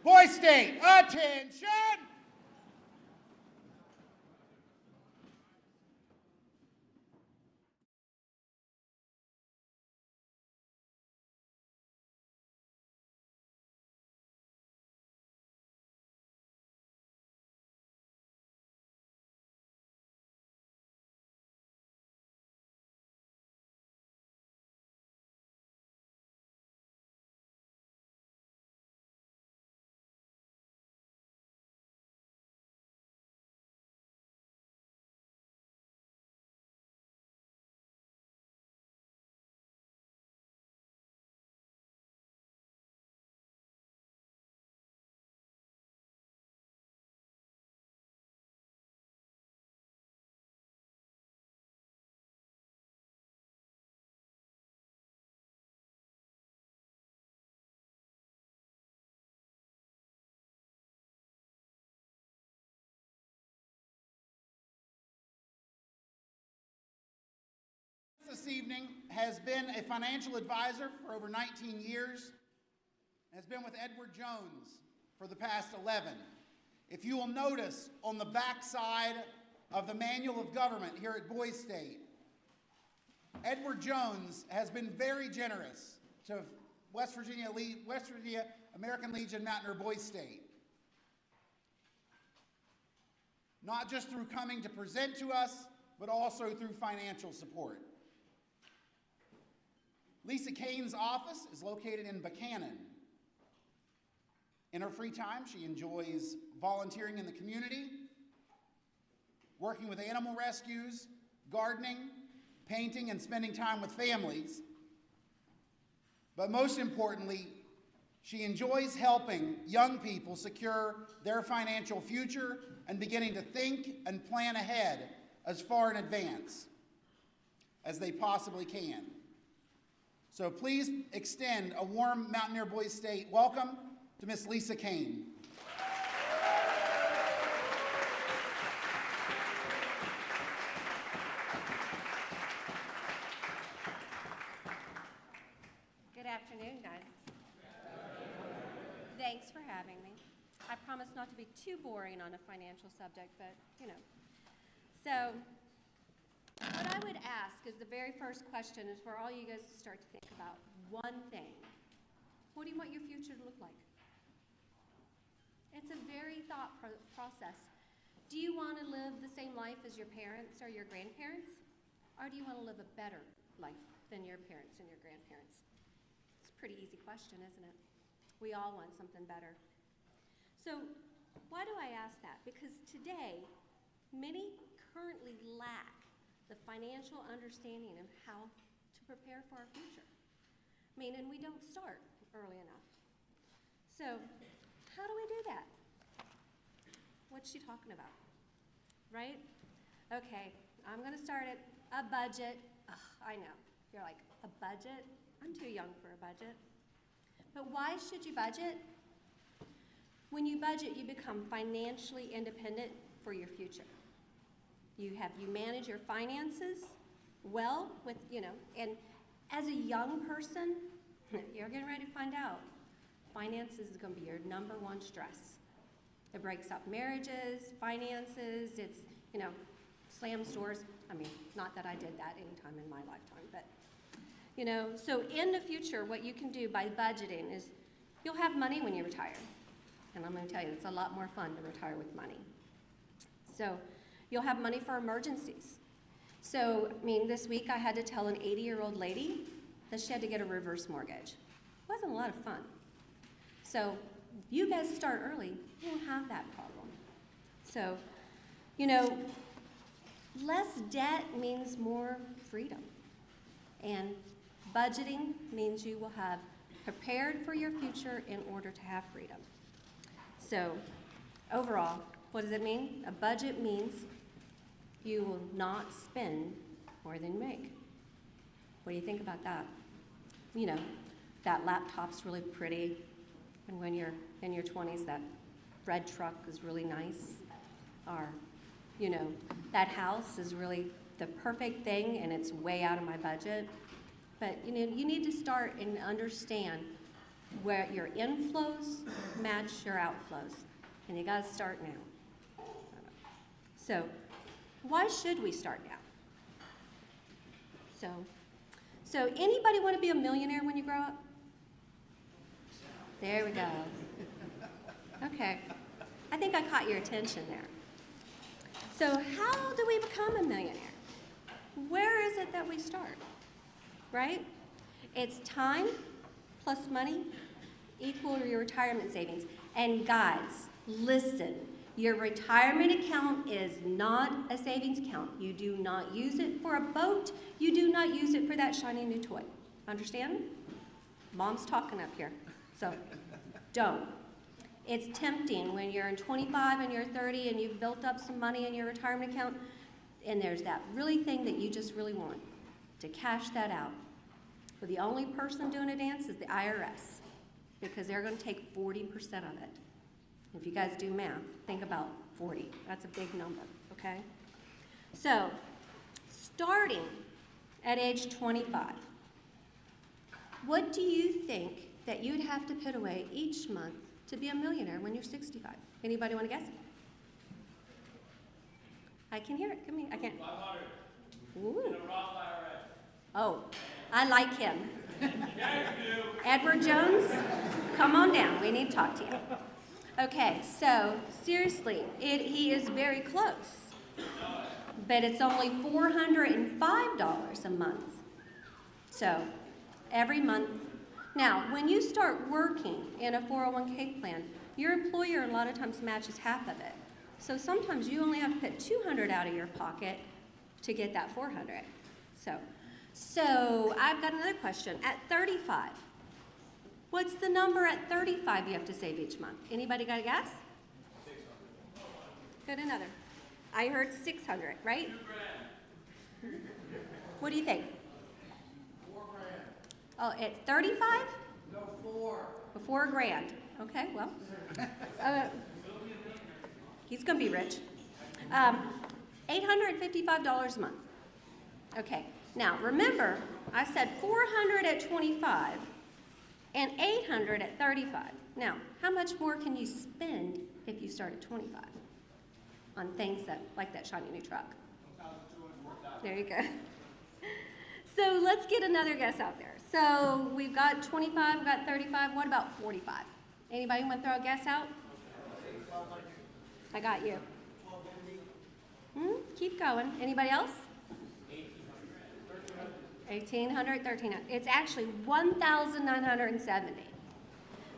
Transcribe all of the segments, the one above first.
Boys State, attention! This evening has been a financial advisor for over 19 years, has been with Edward Jones for the past 11. If you will notice on the back side of the Manual of Government here at Boys State, Edward Jones has been very generous to West Virginia American Legion Mountaineer Boys State. Not just through coming to present to us, but also through financial support. Lisa Kane's office is located in Buchanan. In her free time, she enjoys volunteering in the community, working with animal rescues, gardening, painting, and spending time with families. But most importantly, she enjoys helping young people secure their financial future and beginning to think and plan ahead as far in advance as they possibly can. So please extend a warm Mountaineer Boys State welcome to Miss Lisa Kane. Good afternoon, guys. Thanks for having me. I promise not to be too boring on a financial subject, but you know. So, what I would ask is the very first question is for all you guys to start to think about one thing. What do you want your future to look like? It's a very thought process. Do you want to live the same life as your parents or your grandparents? Or do you want to live a better life than your parents and your grandparents? It's a pretty easy question, isn't it? We all want something better. So why do I ask that? Because today, many currently lack the financial understanding of how to prepare for our future. I mean, and we don't start early enough. So, how do we do that? What's she talking about? Right? Okay, I'm gonna start at a budget. Ugh, I know, you're like, a budget? I'm too young for a budget. But why should you budget? When you budget, you become financially independent for your future. You manage your finances well with, and as a young person, you're getting ready to find out, finances is gonna be your number one stress. It breaks up marriages, finances, it's, slams doors. I mean, not that I did that anytime in my lifetime, but, so in the future, what you can do by budgeting is you'll have money when you retire. And I'm gonna tell you, it's a lot more fun to retire with money. So, you'll have money for emergencies. So, this week I had to tell an 80-year-old lady that she had to get a reverse mortgage. It wasn't a lot of fun. So, if you guys start early, you won't have that problem. So, less debt means more freedom. And budgeting means you will have prepared for your future in order to have freedom. So, overall, what does it mean? A budget means you will not spend more than you make. What do you think about that? That laptop's really pretty, and when you're in your 20s, that red truck is really nice. Or, that house is really the perfect thing, and it's way out of my budget. But, you need to start and understand where your inflows match your outflows. And you gotta start now. So, why should we start now? So anybody want to be a millionaire when you grow up? There we go. Okay. I think I caught your attention there. So how do we become a millionaire? Where is it that we start? Right? It's time plus money equal to your retirement savings. And guys, listen. Your retirement account is not a savings account. You do not use it for a boat. You do not use it for that shiny new toy. Understand? Mom's talking up here. So don't. It's tempting when you're in 25 and you're 30 and you've built up some money in your retirement account, and there's that really thing that you just really want, to cash that out. But the only person doing a dance is the IRS, because they're going to take 40% of it. If you guys do math, think about 40. That's a big number, okay? So, starting at age 25, what do you think that you'd have to put away each month to be a millionaire when you're 65? Anybody want to guess? I can hear it. Come here. I can't. 500. Ooh. In a Roth IRA. Oh, I like him. Yeah, you do. Edward Jones, come on down. We need to talk to you. Okay, so seriously, he is very close. But it's only $405 a month. So every month. Now, when you start working in a 401k plan, your employer a lot of times matches half of it. So sometimes you only have to put $200 out of your pocket to get that $400. So I've got another question. At 35, what's the number at 35 you have to save each month? Anybody got a guess? 600. Good, another. I heard 600, right? What do you think? 4 grand. Oh, at 35? No, 4. Before $1,000. Okay, well, he's going to be rich. $855 a month. Okay, now remember, I said 400 at 25 and 800 at 35. Now, how much more can you spend if you start at 25 on things that, like that shiny new truck? 1,200. There you go. So let's get another guess out there. So we've got 25, we've got 35. What about 45? Anybody want to throw a guess out? I got you. Keep going. Anybody else? 1,800, 1,300. It's actually 1,970.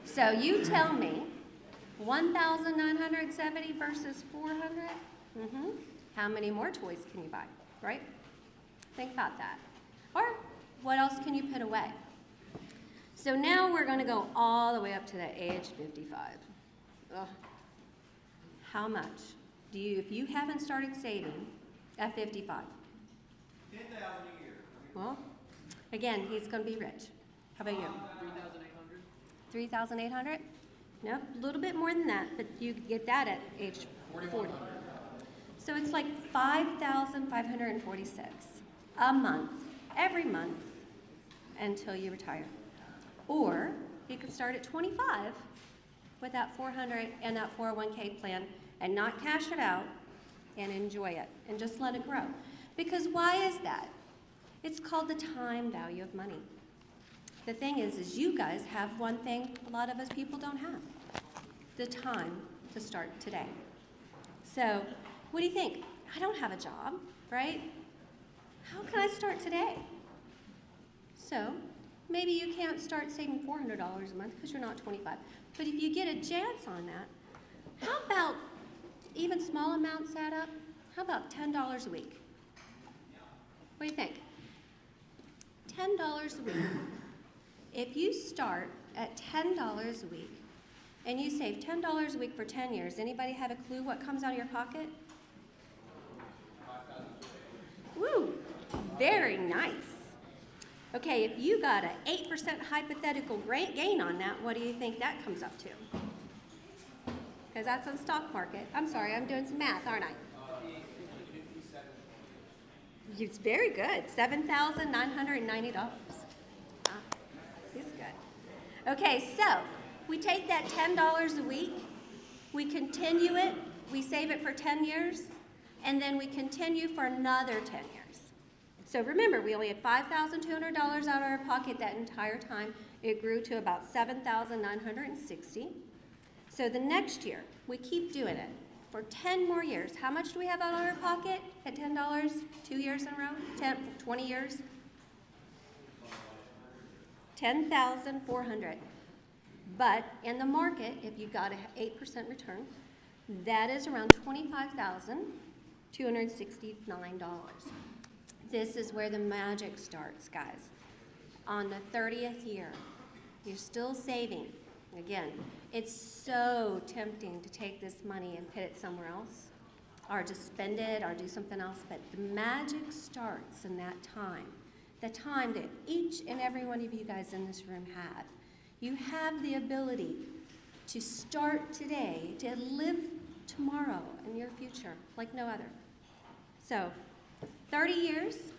So you tell me, 1,970 versus 400? How many more toys can you buy, right? Think about that. Or what else can you put away? So now we're going to go all the way up to the age 55. Ugh. How much do you, if you haven't started saving at 55? 10,000 a year. Well, again, he's going to be rich. How about you? 3,800. 3,800? Nope, a little bit more than that, but you get that at age 40. So it's like 5,546 a month, every month, until you retire. Or you could start at 25 with that 400 and that 401k plan and not cash it out and enjoy it and just let it grow. Because why is that? It's called the time value of money. The thing is you guys have one thing a lot of us people don't have. The time to start today. So, what do you think? I don't have a job, right? How can I start today? So, maybe you can't start saving $400 a month because you're not 25. But if you get a chance on that, how about even small amounts add up? How about $10 a week? What do you think? $10 a week. If you start at $10 a week and you save $10 a week for 10 years, anybody have a clue what comes out of your pocket? Woo, very nice. Okay, if you got an 8% hypothetical gain on that, what do you think that comes up to? Because that's on the stock market. I'm sorry, I'm doing some math, aren't I? It's very good, $7,990. It's good. Okay, so we take that $10 a week, we continue it, we save it for 10 years, and then we continue for another 10 years. So remember, we only had $5,200 out of our pocket that entire time. It grew to about $7,960. So the next year, we keep doing it for 10 more years. How much do we have out of our pocket at $10? 2 years in a row? 10, 20 years? 10,400. But in the market, if you got an 8% return, that is around $25,269. This is where the magic starts, guys. On the 30th year, you're still saving. Again, it's so tempting to take this money and put it somewhere else, or to spend it, or do something else, but the magic starts in that time. The time that each and every one of you guys in this room have. You have the ability to start today, to live tomorrow in your future like no other. So, 30 years,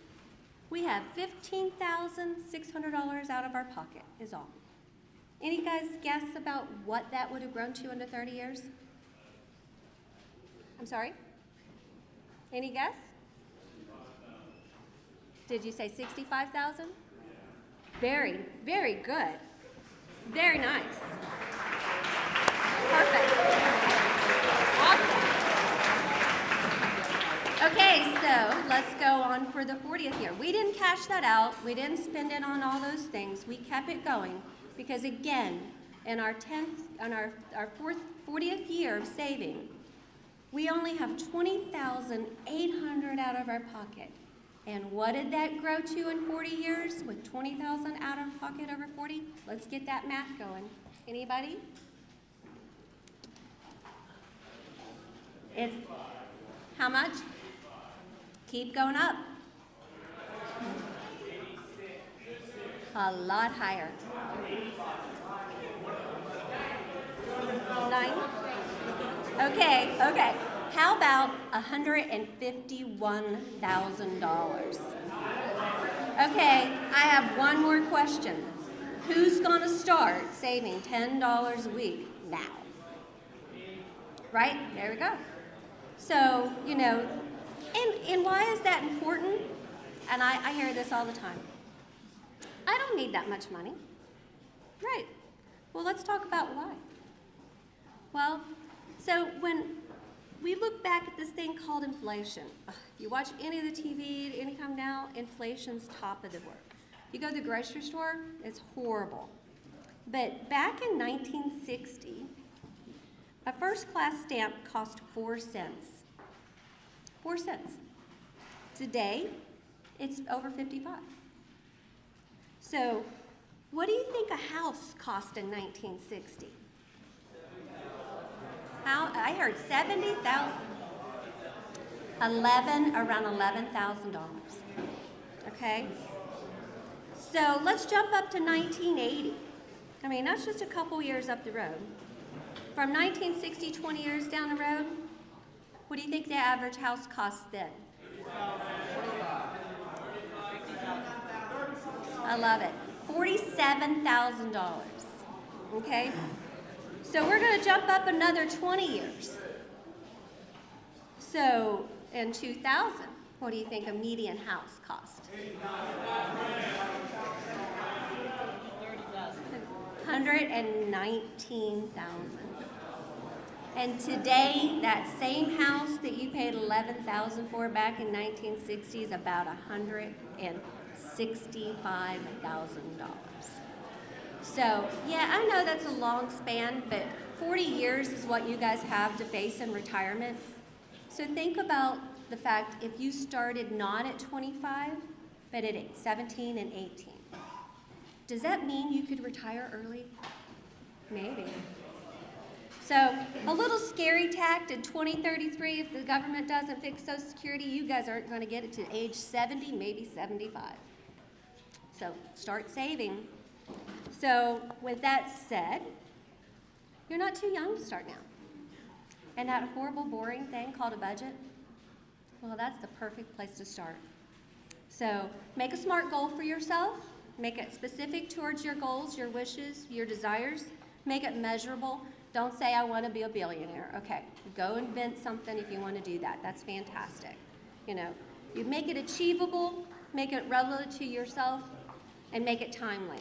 we have $15,600 out of our pocket is all. Any guys guess about what that would have grown to in the 30 years? I'm sorry? Any guess? Did you say 65,000? Very, very good. Very nice. Perfect. Awesome. Okay, so let's go on for the 40th year. We didn't cash that out. We didn't spend it on all those things. We kept it going because, again, in our 40th year of saving, we only have $20,800 out of our pocket. And what did that grow to in 40 years with $20,000 out of pocket over 40? Let's get that math going. Anybody? It's how much? Keep going up. A lot higher. 9? Okay. How about $151,000? Okay, I have one more question. Who's going to start saving $10 a week now? Right? There we go. So, and why is that important? And I hear this all the time. I don't need that much money. Right. Well, let's talk about why. Well, so when we look back at this thing called inflation. If you watch any of the TV anytime now, inflation's top of the board. You go to the grocery store, it's horrible. But back in 1960, a first-class stamp cost 4 cents. 4 cents. Today, it's over 55. So, what do you think a house cost in 1960? I heard 70,000. Around $11,000. Okay? So let's jump up to 1980. I mean, that's just a couple years up the road. From 1960, 20 years down the road, what do you think the average house costs then? I love it. $47,000. Okay? So we're going to jump up another 20 years. So in 2000, what do you think a median house cost? $119,000. And today, that same house that you paid $11,000 for back in 1960 is about $165,000. So, yeah, I know that's a long span, but 40 years is what you guys have to face in retirement. So think about the fact if you started not at 25, but at 17 and 18. Does that mean you could retire early? Maybe. So a little scary tact in 2033, if the government doesn't fix Social Security, you guys aren't going to get it to age 70, maybe 75. So start saving. So with that said, you're not too young to start now. And that horrible, boring thing called a budget, well, that's the perfect place to start. So make a SMART goal for yourself. Make it specific towards your goals, your wishes, your desires. Make it measurable. Don't say, I want to be a billionaire. Okay, go invent something if you want to do that. That's fantastic. You know, you make it achievable, make it relevant to yourself, and make it timely.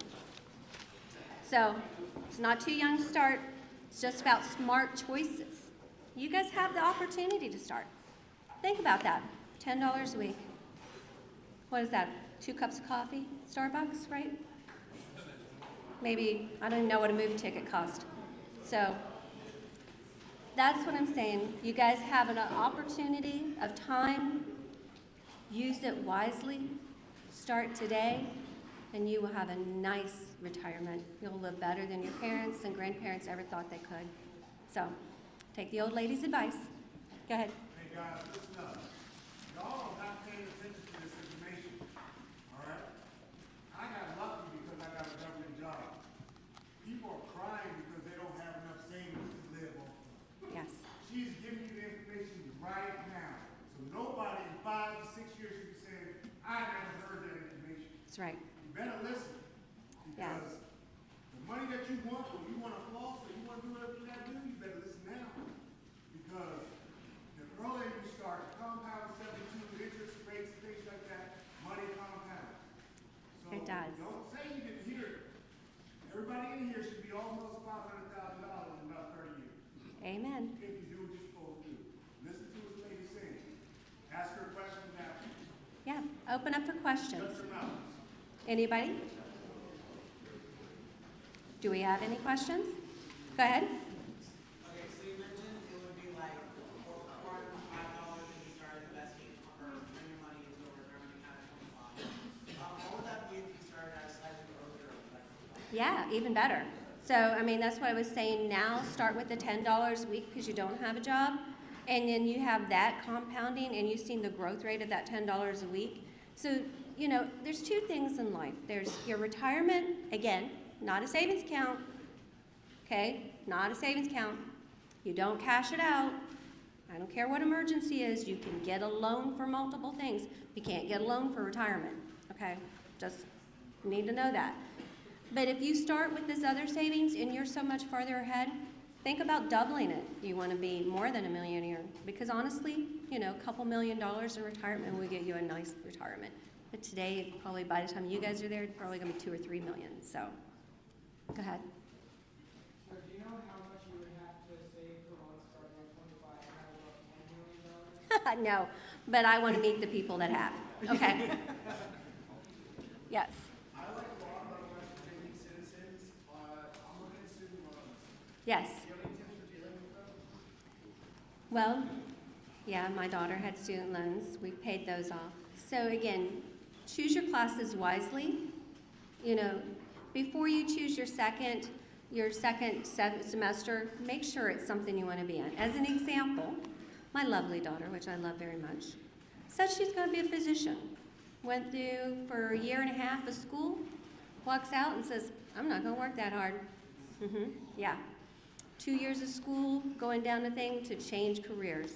So, it's not too young to start. It's just about smart choices. You guys have the opportunity to start. Think about that. $10 a week. What is that? 2 cups of coffee? Starbucks, right? Maybe, I don't even know what a movie ticket cost. So, that's what I'm saying. You guys have an opportunity of time. Use it wisely. Start today, and you will have a nice retirement. You'll live better than your parents and grandparents ever thought they could. So, take the old lady's advice. Go ahead. Hey guys, listen up. Y'all are not paying attention to this information. All right? I got lucky because I got a government job. People are crying because they don't have enough savings to live on. Yes. She's giving you the information right now. So nobody in 5 to 6 years should be saying, I never heard that information. That's right. You better listen. Yeah. Because the money that you want, or you want to floss, or you want to do whatever you got to do, you better listen now. Because the earlier you start, compound 72, interest rates, things like that, money compounds. So It does. don't say you didn't hear it. Everybody in here should be almost $500,000 in about 30 years. Amen. If you do what you're supposed to do. Listen to what the lady's saying. Ask her questions after. Yeah. Open up for questions. Shut your mouth. Anybody? Do we have any questions? Go ahead. Okay, so you mentioned it would be like $405 and you started investing, or when your money is over there, when you kind of 25. What would that be if you started at a slightly earlier, like 25? Yeah, even better. So, I mean, that's what I was saying now. Start with the $10 a week because you don't have a job. And then you have that compounding and you've seen the growth rate of that $10 a week. So, you know, there's 2 things in life. There's your retirement, again, not a savings account. Okay? Not a savings account. You don't cash it out. I don't care what emergency is. You can get a loan for multiple things. You can't get a loan for retirement. Okay? Just need to know that. But if you start with this other savings and you're so much farther ahead, think about doubling it. You want to be more than a millionaire. Because honestly, you know, a couple $1 million in retirement will get you a nice retirement. But today, probably by the time you guys are there, it's probably going to be 2 or 3 million. So, go ahead. So do you know how much you would have to save for one starting at 25 and have about $10 million? No, but I want to meet the people that have. Okay. Yes. I like a lot of West Virginia citizens. I'm looking at student loans. Yes. Do you have any tips for dealing with them? Well, yeah, my daughter had student loans. We've paid those off. So again, choose your classes wisely. You know, before you choose your second semester, make sure it's something you want to be in. As an example, my lovely daughter, which I love very much, said she's going to be a physician. Went through for a year and a half of school, walks out and says, I'm not going to work that hard. Yeah. 2 years of school, going down the thing to change careers.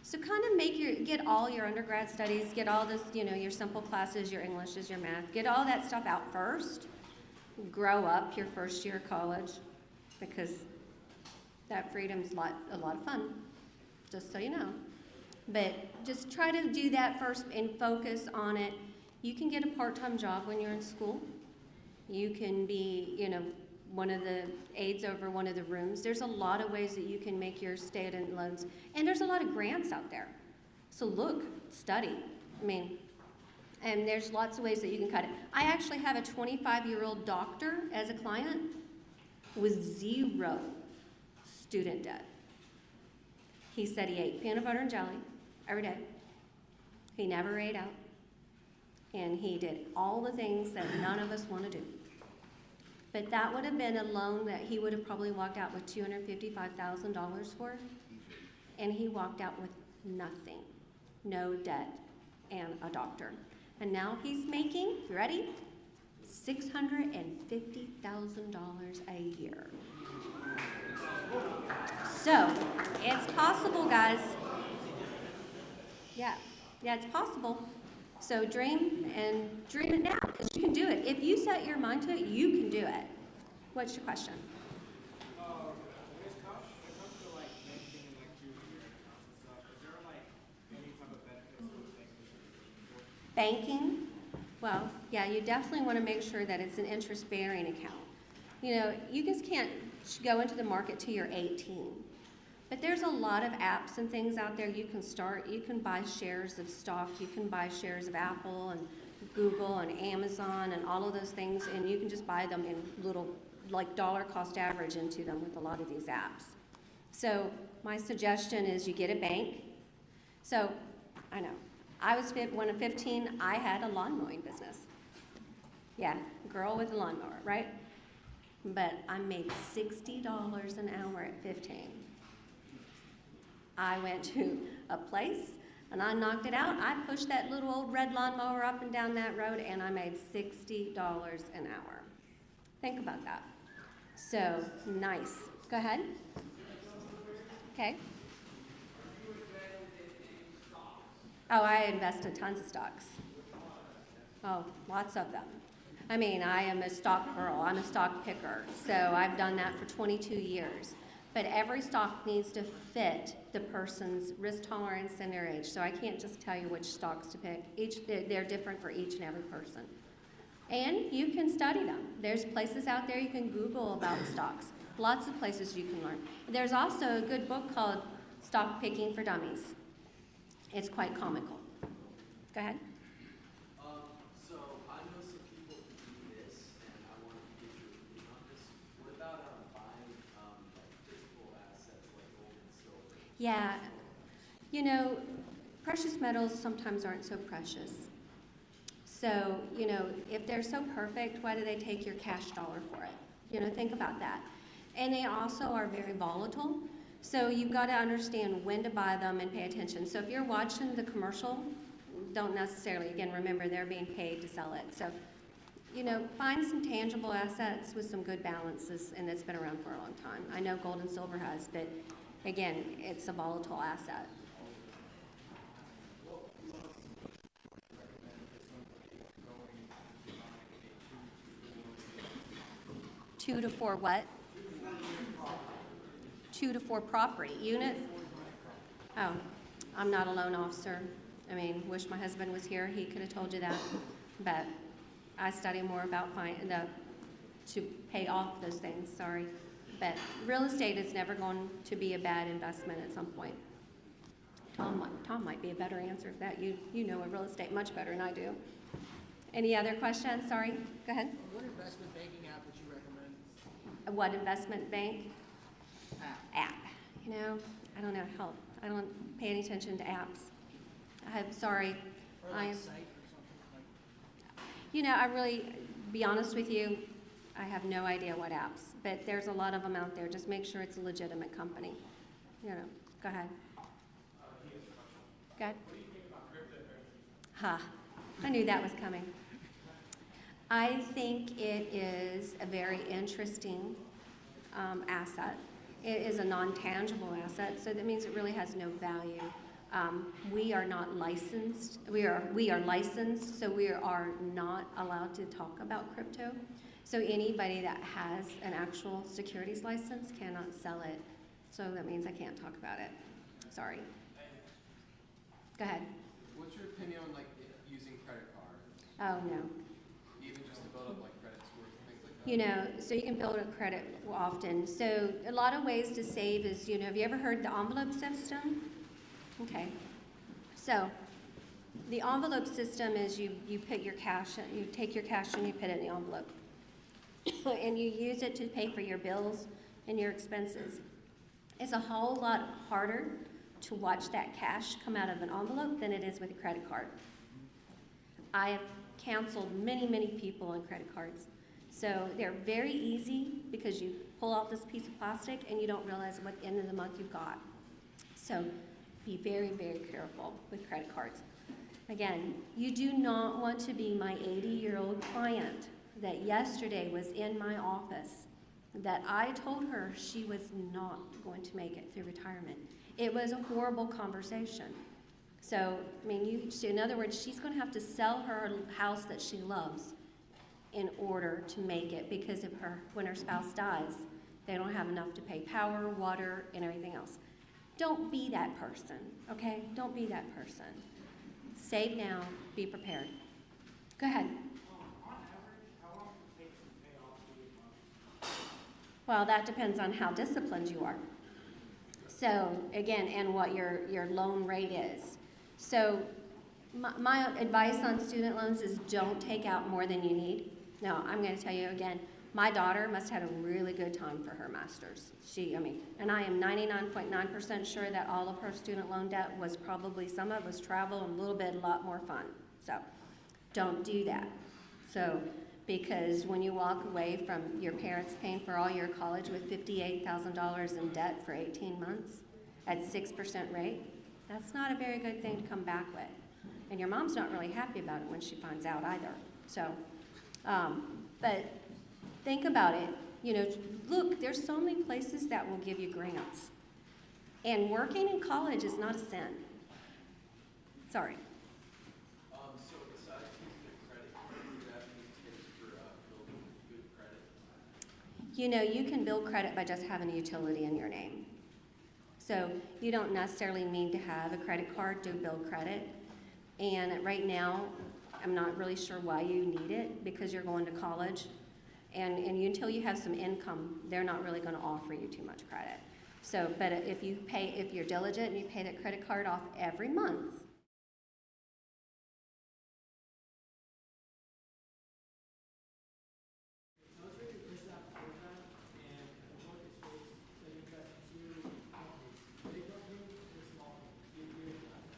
So kind of get all your undergrad studies, get all this, you know, your simple classes, your Englishes, your math, get all that stuff out first. Grow up your first year of college because that freedom's a lot of fun, just so you know. But just try to do that first and focus on it. You can get a part-time job when you're in school. You can be, you know, one of the aides over one of the rooms. There's a lot of ways that you can make your student loans. And there's a lot of grants out there. So look, study. I mean, and there's lots of ways that you can cut it. I actually have a 25-year-old doctor as a client with 0 student debt. He said he ate peanut butter and jelly every day. He never ate out. And he did all the things that none of us want to do. But that would have been a loan that he would have probably walked out with $255,000 for. And he walked out with nothing, no debt, and a doctor. And now he's making, you ready? $650,000 a year. So, it's possible, guys. Yeah, it's possible. So dream it now, because you can do it. If you set your mind to it, you can do it. What's your question? When it comes to like banking and like choosing your accounts and stuff, is there like any type of benefits or things we should be looking for? Banking, well, yeah, you definitely want to make sure that it's an interest-bearing account. You know, you just can't go into the market till you're 18. But there's a lot of apps and things out there you can start. You can buy shares of stock. You can buy shares of Apple and Google and Amazon and all of those things, and you can just buy them in little, like dollar cost average into them with a lot of these apps. So my suggestion is you get a bank. So I know, when I'm 15, I had a lawn mowing business. Yeah, girl with a lawnmower, right? But I made $60 an hour at 15. I went to a place and I knocked it out. I pushed that little old red lawnmower up and down that road and I made $60 an hour. Think about that. So, nice. Go ahead. Okay. Oh, I invested tons of stocks. Oh, lots of them. I mean, I am a stock girl. I'm a stock picker. So I've done that for 22 years. But every stock needs to fit the person's risk tolerance and their age. So I can't just tell you which stocks to pick. They're different for each and every person. And you can study them. There's places out there you can Google about stocks. Lots of places you can learn. There's also a good book called Stock Picking for Dummies. It's quite comical. Go ahead. So I know some people who do this, and I want to get your opinion on this. What about buying like physical assets like gold and silver? Yeah, you know, precious metals sometimes aren't so precious. So, you know, if they're so perfect, why do they take your cash dollar for it? You know, think about that. And they also are very volatile. So you've got to understand when to buy them and pay attention. So if you're watching the commercial, don't necessarily, again, remember they're being paid to sell it. So, you know, find some tangible assets with some good balances, and it's been around for a long time. I know gold and silver has, but again, it's a volatile asset. Two to four what? 2 to 4 property unit? Oh, I'm not a loan officer. I mean, wish my husband was here. He could have told you that. But I study more about to pay off those things, sorry. But real estate is never going to be a bad investment at some point. Tom might be a better answer for that. You know real estate much better than I do. Any other questions? Sorry, go ahead. What investment banking app would you recommend? What investment bank? App. You know, I don't know. Help. I don't pay any attention to apps. I'm sorry. Or like site or something like. You know, I really, be honest with you, I have no idea what apps, but there's a lot of them out there. Just make sure it's a legitimate company. You know, go ahead. Go ahead. What do you think about cryptocurrency? Ha, I knew that was coming. I think it is a very interesting asset. It is a non-tangible asset, so that means it really has no value. We are not licensed. We are licensed, so we are not allowed to talk about crypto. So anybody that has an actual securities license cannot sell it. So that means I can't talk about it. Sorry. Go ahead. What's your opinion on like using credit cards, Oh, no. even just to build up like credit scores and things like that? You know, so you can build a credit often. So a lot of ways to save is, you know, have you ever heard the envelope system? Okay. So the envelope system is you put your cash, you take your cash and you put it in the envelope. And you use it to pay for your bills and your expenses. It's a whole lot harder to watch that cash come out of an envelope than it is with a credit card. I have counseled many, many people on credit cards. So they're very easy because you pull out this piece of plastic and you don't realize what end of the month you've got. So be very, very careful with credit cards. Again, you do not want to be my 80-year-old client that yesterday was in my office that I told her she was not going to make it through retirement. It was a horrible conversation. So, I mean, in other words, she's going to have to sell her house that she loves in order to make it, because when her spouse dies, they don't have enough to pay power, water, and everything else. Don't be that person, okay? Don't be that person. Save now, be prepared. Go ahead. On average, how long does it take to pay off student loans? Well, that depends on how disciplined you are. So, again, and what your loan rate is. So, my advice on student loans is don't take out more than you need. Now, I'm going to tell you again, my daughter must have had a really good time for her master's. And I am 99.9% sure that all of her student loan debt was probably, some of it was travel and a lot more fun. So, don't do that. So, because when you walk away from your parents paying for all your college with $58,000 in debt for 18 months at 6% rate, that's not a very good thing to come back with. And your mom's not really happy about it when she finds out either. So, but think about it. You know, look, there's so many places that will give you grants. And working in college is not a sin. Sorry. So besides using a credit card, do you have any tips for building good credit? You know, you can build credit by just having a utility in your name. So you don't necessarily need to have a credit card to build credit. And right now, I'm not really sure why you need it, because you're going to college. And until you have some income, they're not really going to offer you too much credit. So, but if you're diligent and you pay that credit card off every month,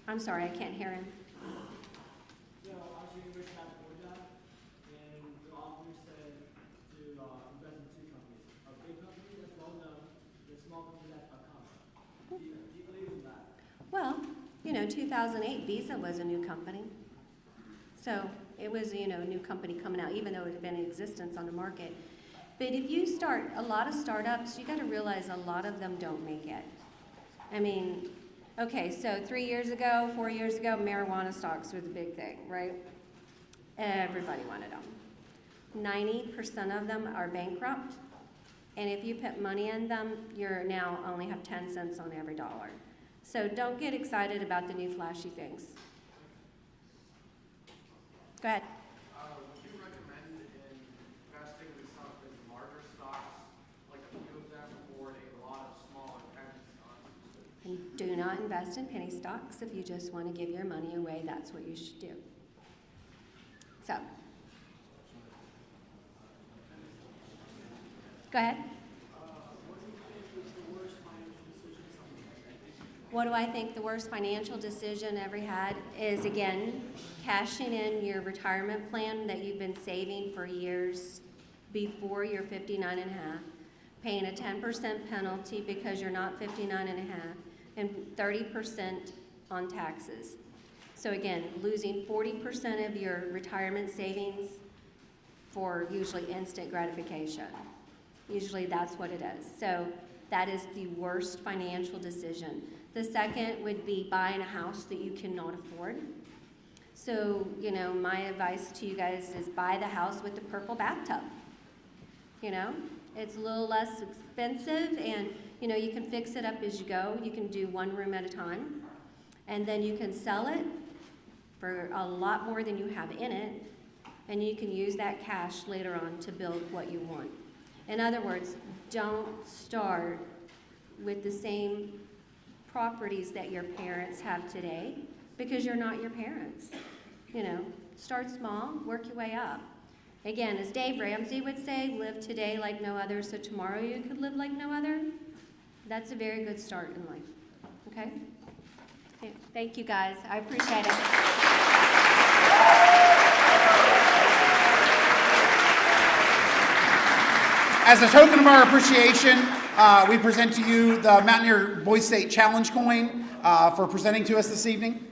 I'm sorry, I can't hear him. So obviously you wish to have a good job, and the officer said to invest in two companies. A big company that's well known, and a small company that's upcoming. Do you believe in that? Well, 2008 Visa was a new company. So it was, a new company coming out, even though it had been in existence on the market. But if you start, a lot of startups, you got to realize a lot of them don't make it. I mean, okay, so 3 years ago, 4 years ago, marijuana stocks were the big thing, right? Everybody wanted them. 90% of them are bankrupt, and if you put money in them, you're now only have 10 cents on every dollar. So don't get excited about the new flashy things. Go ahead. Would you recommend investing in something larger stocks, like a few of them, or a lot of small and penny stocks? And do not invest in penny stocks. If you just want to give your money away, that's what you should do. So, go ahead. What do I think the worst financial decision ever had is, again, cashing in your retirement plan that you've been saving for years before you're 59 and a half, paying a 10% penalty because you're not 59 and a half, and 30% on taxes. So again, losing 40% of your retirement savings for usually instant gratification. Usually that's what it is. So that is the worst financial decision. The second would be buying a house that you cannot afford. So, my advice to you guys is buy the house with the purple bathtub. It's a little less expensive, and, you can fix it up as you go. You can do one room at a time. And then you can sell it for a lot more than you have in it, and you can use that cash later on to build what you want. In other words, don't start with the same properties that your parents have today, because you're not your parents. Start small, work your way up. Again, as Dave Ramsey would say, live today like no other, so tomorrow you could live like no other. That's a very good start in life. Okay? Thank you, guys. I appreciate it. As a token of our appreciation, we present to you the Mountaineer Boys State Challenge coin for presenting to us this evening.